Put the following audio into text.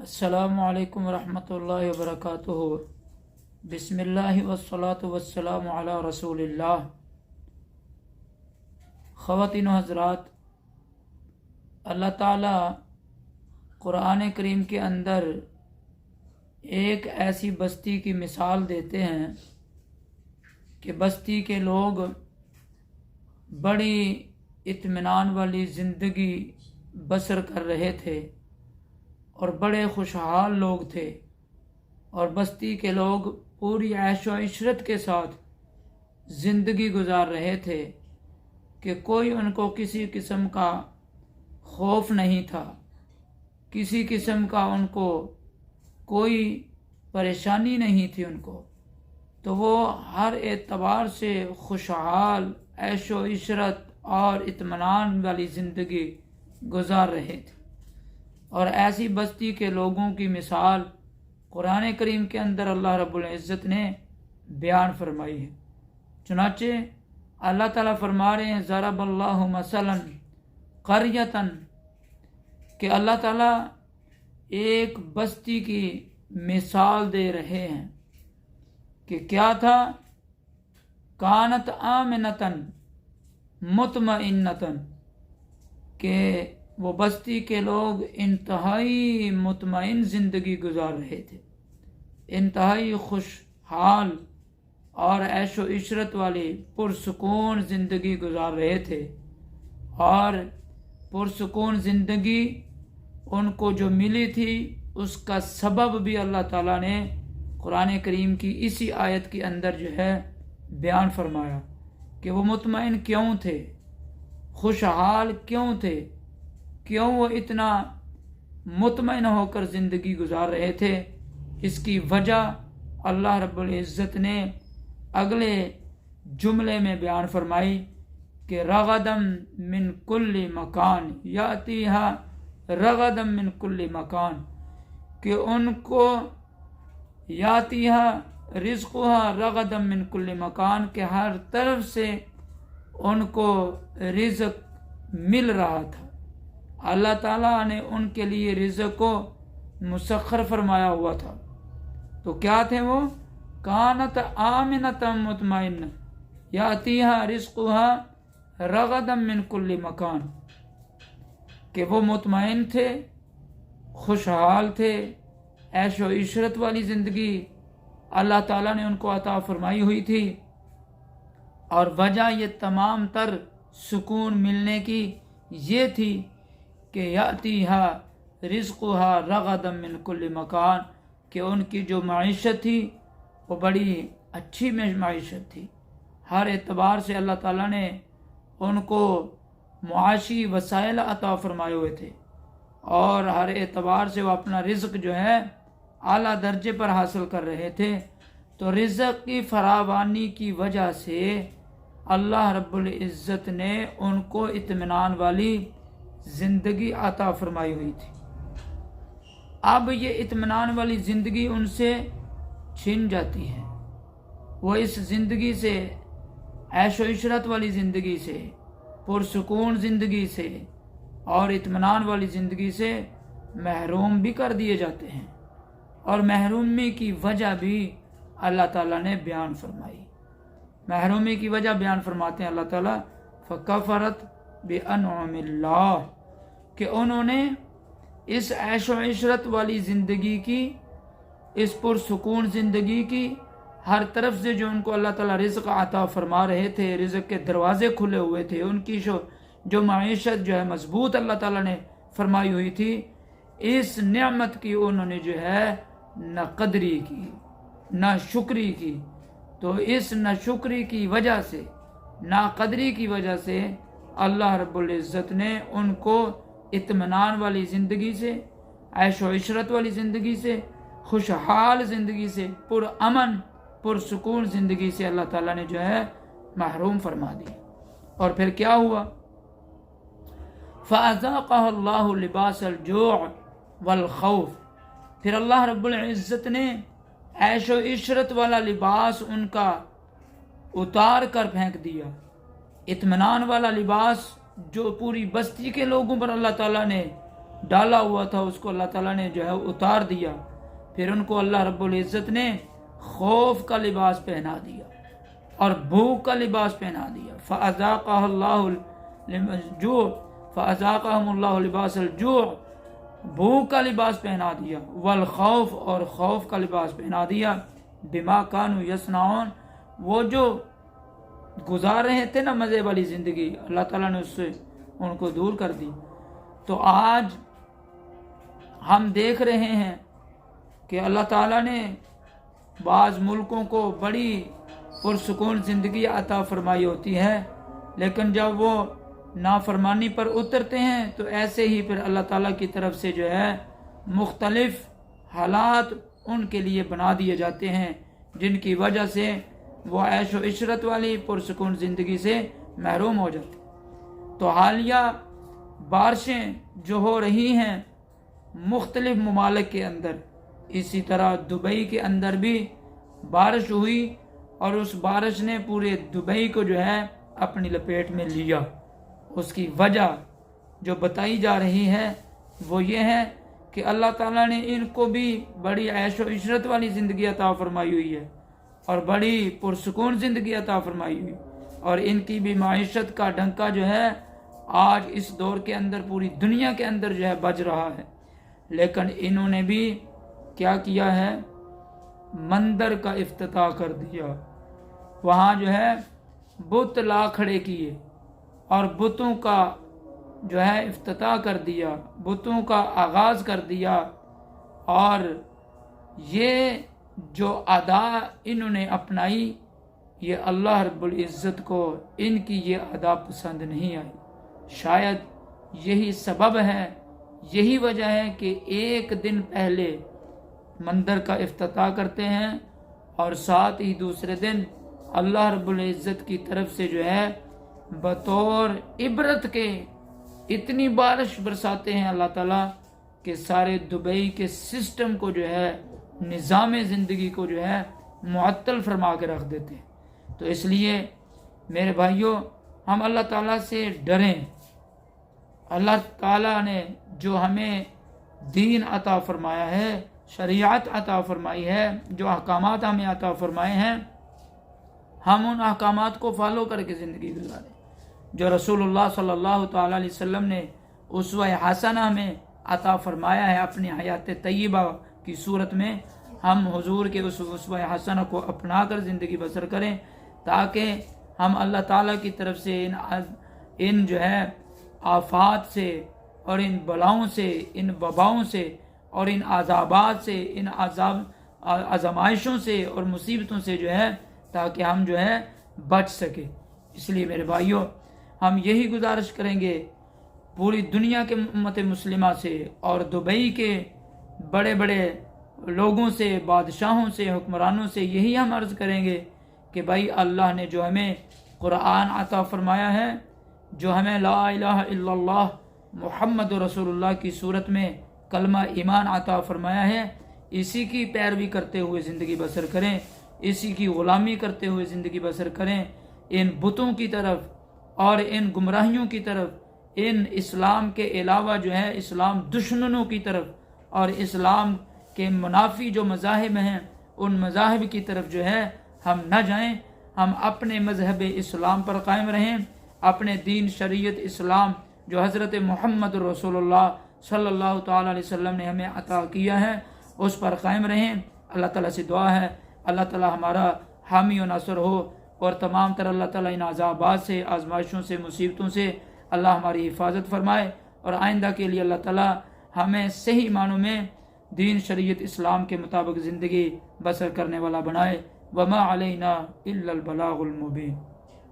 السلام علیکم ورحمۃ اللہ وبرکاتہ۔ بسم اللہ والصلاة والسلام علی رسول اللہ۔ خواتین و حضرات، اللہ تعالیٰ قرآن کریم کے اندر ایک ایسی بستی کی مثال دیتے ہیں کہ بستی کے لوگ بڑی اطمینان والی زندگی بسر کر رہے تھے اور بڑے خوشحال لوگ تھے، اور بستی کے لوگ پوری عیش و عشرت کے ساتھ زندگی گزار رہے تھے کہ کوئی ان کو کسی قسم کا خوف نہیں تھا، کسی قسم کا ان کو کوئی پریشانی نہیں تھی ان کو، تو وہ ہر اعتبار سے خوشحال عیش و عشرت اور اطمینان والی زندگی گزار رہے تھے۔ اور ایسی بستی کے لوگوں کی مثال قرآن کریم کے اندر اللہ رب العزت نے بیان فرمائی ہے۔ چنانچہ اللہ تعالیٰ فرما رہے ہیں ضرب اللہ مثلا قریۃ، کہ اللہ تعالیٰ ایک بستی کی مثال دے رہے ہیں کہ کیا تھا، کانت آمنۃ مطمئنۃ، کہ وہ بستی کے لوگ انتہائی مطمئن زندگی گزار رہے تھے، انتہائی خوشحال اور عیش و عشرت والی پرسکون زندگی گزار رہے تھے، اور پرسکون زندگی ان کو جو ملی تھی اس کا سبب بھی اللہ تعالیٰ نے قرآن کریم کی اسی آیت کے اندر جو ہے بیان فرمایا کہ وہ مطمئن کیوں تھے، خوشحال کیوں تھے، کیوں وہ اتنا مطمئن ہو کر زندگی گزار رہے تھے۔ اس کی وجہ اللہ رب العزت نے اگلے جملے میں بیان فرمائی کہ رغدم من کل مکان یاتیہا رغدم من کل مکان، کہ ان کو یاتیہا رزقہا رغدم من کل مکان، کہ ہر طرف سے ان کو رزق مل رہا تھا۔ اللہ تعالیٰ نے ان کے لیے رزق کو مسخر فرمایا ہوا تھا۔ تو کیا تھے وہ؟ کانت آمنۃ مطمئنہ یاتیہا رزقہا رغدا من کل مکان، کہ وہ مطمئن تھے، خوشحال تھے، عیش و عشرت والی زندگی اللہ تعالیٰ نے ان کو عطا فرمائی ہوئی تھی، اور وجہ یہ تمام تر سکون ملنے کی یہ تھی کہ یاتیہا رزقہا رغدا من کل مکان، کہ ان کی جو معیشت تھی وہ بڑی اچھی معیشت تھی، ہر اعتبار سے اللہ تعالیٰ نے ان کو معاشی وسائل عطا فرمائے ہوئے تھے، اور ہر اعتبار سے وہ اپنا رزق جو ہے اعلیٰ درجے پر حاصل کر رہے تھے۔ تو رزق کی فراوانی کی وجہ سے اللہ رب العزت نے ان کو اطمینان والی زندگی عطا فرمائی ہوئی تھی۔ اب یہ اطمینان والی زندگی ان سے چھن جاتی ہے، وہ اس زندگی سے، عیش و عشرت والی زندگی سے، پرسکون زندگی سے اور اطمینان والی زندگی سے محروم بھی کر دیے جاتے ہیں، اور محرومی کی وجہ بھی اللہ تعالیٰ نے بیان فرمائی۔ محرومی کی وجہ بیان فرماتے ہیں اللہ تعالیٰ فَكَفَرَتْ بِأَنْعُمِ اللَّهِ، کہ انہوں نے اس عیش و عشرت والی زندگی کی، اس پرسکون زندگی کی، ہر طرف سے جو ان کو اللہ تعالیٰ رزق عطا فرما رہے تھے، رزق کے دروازے کھلے ہوئے تھے، ان کی جو معیشت جو ہے مضبوط اللہ تعالیٰ نے فرمائی ہوئی تھی، اس نعمت کی انہوں نے جو ہے نہ قدری کی نہ شکری کی۔ تو اس نہ شکری کی وجہ سے، نہ قدری کی وجہ سے اللہ رب العزت نے ان کو اطمینان والی زندگی سے، عیش و عشرت والی زندگی سے، خوشحال زندگی سے، پرامن پرسکون زندگی سے اللہ تعالیٰ نے جو ہے محروم فرما دی۔ اور پھر کیا ہوا؟ فَأَذَاقَهَا اللَّهُ لِبَاسَ الْجُوعِ وَالْخَوْفِ، پھر اللہ رب العزت نے عیش و عشرت والا لباس ان کا اتار کر پھینک دیا، اطمینان والا لباس جو پوری بستی کے لوگوں پر اللہ تعالیٰ نے ڈالا ہوا تھا اس کو اللہ تعالیٰ نے جو ہے اتار دیا، پھر ان کو اللہ رب العزت نے خوف کا لباس پہنا دیا اور بھوک کا لباس پہنا دیا۔ فَأَذَاقَهُمُ اللَّهُ لِبَاسَ الْجُوعِ، بھوک کا لباس پہنا دیا، والخوف، اور خوف کا لباس پہنا دیا، بما كانوا يصنعون، وہ جو گزار رہے تھے نا مزے والی زندگی، اللہ تعالیٰ نے اس سے ان کو دور کر دی۔ تو آج ہم دیکھ رہے ہیں کہ اللہ تعالیٰ نے بعض ملکوں کو بڑی پرسکون زندگی عطا فرمائی ہوتی ہے، لیکن جب وہ نافرمانی پر اترتے ہیں تو ایسے ہی پھر اللہ تعالیٰ کی طرف سے جو ہے مختلف حالات ان کے لیے بنا دیے جاتے ہیں، جن کی وجہ سے وہ عیش و عشرت والی پرسکون زندگی سے محروم ہو جاتے ہیں۔ تو حالیہ بارشیں جو ہو رہی ہیں مختلف ممالک کے اندر، اسی طرح دبئی کے اندر بھی بارش ہوئی اور اس بارش نے پورے دبئی کو جو ہے اپنی لپیٹ میں لیا۔ اس کی وجہ جو بتائی جا رہی ہے وہ یہ ہے کہ اللہ تعالیٰ نے ان کو بھی بڑی عیش و عشرت والی زندگی عطا فرمائی ہوئی ہے اور بڑی پرسکون زندگی عطا فرمائی ہوئی، اور ان کی بھی معیشت کا ڈنکا جو ہے آج اس دور کے اندر پوری دنیا کے اندر جو ہے بج رہا ہے۔ لیکن انہوں نے بھی کیا کیا ہے، مندر کا افتتاح کر دیا، وہاں جو ہے بت لا کھڑے کیے اور بتوں کا جو ہے افتتاح کر دیا، بتوں کا آغاز کر دیا، اور یہ جو ادا انہوں نے اپنائی، یہ اللہ رب العزت کو ان کی یہ ادا پسند نہیں آئی۔ شاید یہی سبب ہے، یہی وجہ ہے کہ ایک دن پہلے مندر کا افتتاح کرتے ہیں اور ساتھ ہی دوسرے دن اللہ رب العزت کی طرف سے جو ہے بطور عبرت کے اتنی بارش برساتے ہیں اللہ تعالیٰ کہ سارے دبئی کے سسٹم کو جو ہے، نظام زندگی کو جو ہے معطل فرما کے رکھ دیتے ہیں۔ تو اس لیے میرے بھائیوں، ہم اللہ تعالیٰ سے ڈریں۔ اللہ تعالیٰ نے جو ہمیں دین عطا فرمایا ہے، شریعت عطا فرمائی ہے، جو احکامات ہمیں عطا فرمائے ہیں، ہم ان احکامات کو فالو کر کے زندگی گزاریں۔ جو رسول اللہ صلی اللہ تعالیٰ علیہ وسلم نے اسوہ حسنہ میں عطا فرمایا ہے اپنی حیات طیبہ کی صورت میں، ہم حضور کے اس اسوہ حسنہ کو اپنا کر زندگی بسر کریں، تاکہ ہم اللہ تعالیٰ کی طرف سے ان جو ہے آفات سے اور ان بلاؤں سے، ان وباؤں سے اور ان عذابات سے، ان آزمائشوں سے اور مصیبتوں سے جو ہے تاکہ ہم جو ہے بچ سکے۔ اس لیے میرے بھائیوں، ہم یہی گزارش کریں گے پوری دنیا کے امت مسلمہ سے اور دبئی کے بڑے بڑے لوگوں سے، بادشاہوں سے، حکمرانوں سے یہی ہم عرض کریں گے کہ بھائی اللہ نے جو ہمیں قرآن عطا فرمایا ہے، جو ہمیں لا الہ الا اللہ محمد رسول اللہ کی صورت میں کلمہ ایمان عطا فرمایا ہے، اسی کی پیروی کرتے ہوئے زندگی بسر کریں، اسی کی غلامی کرتے ہوئے زندگی بسر کریں۔ ان بتوں کی طرف اور ان گمراہیوں کی طرف، ان اسلام کے علاوہ جو ہے اسلام دشمنوں کی طرف اور اسلام کے منافی جو مذاہب ہیں ان مذاہب کی طرف جو ہے ہم نہ جائیں، ہم اپنے مذہب اسلام پر قائم رہیں، اپنے دین شریعت اسلام جو حضرت محمد رسول اللہ صلی اللہ تعالیٰ علیہ وسلم نے ہمیں عطا کیا ہے اس پر قائم رہیں۔ اللہ تعالیٰ سے دعا ہے اللہ تعالیٰ ہمارا حامی و ناصر ہو، اور تمام تر اللہ تعالیٰ ان عذابات سے، آزمائشوں سے، مصیبتوں سے اللہ ہماری حفاظت فرمائے، اور آئندہ کے لیے اللہ تعالیٰ ہمیں صحیح معنوں میں دین شریعت اسلام کے مطابق زندگی بسر کرنے والا بنائے۔ وما علینا الا البلاغ المبین۔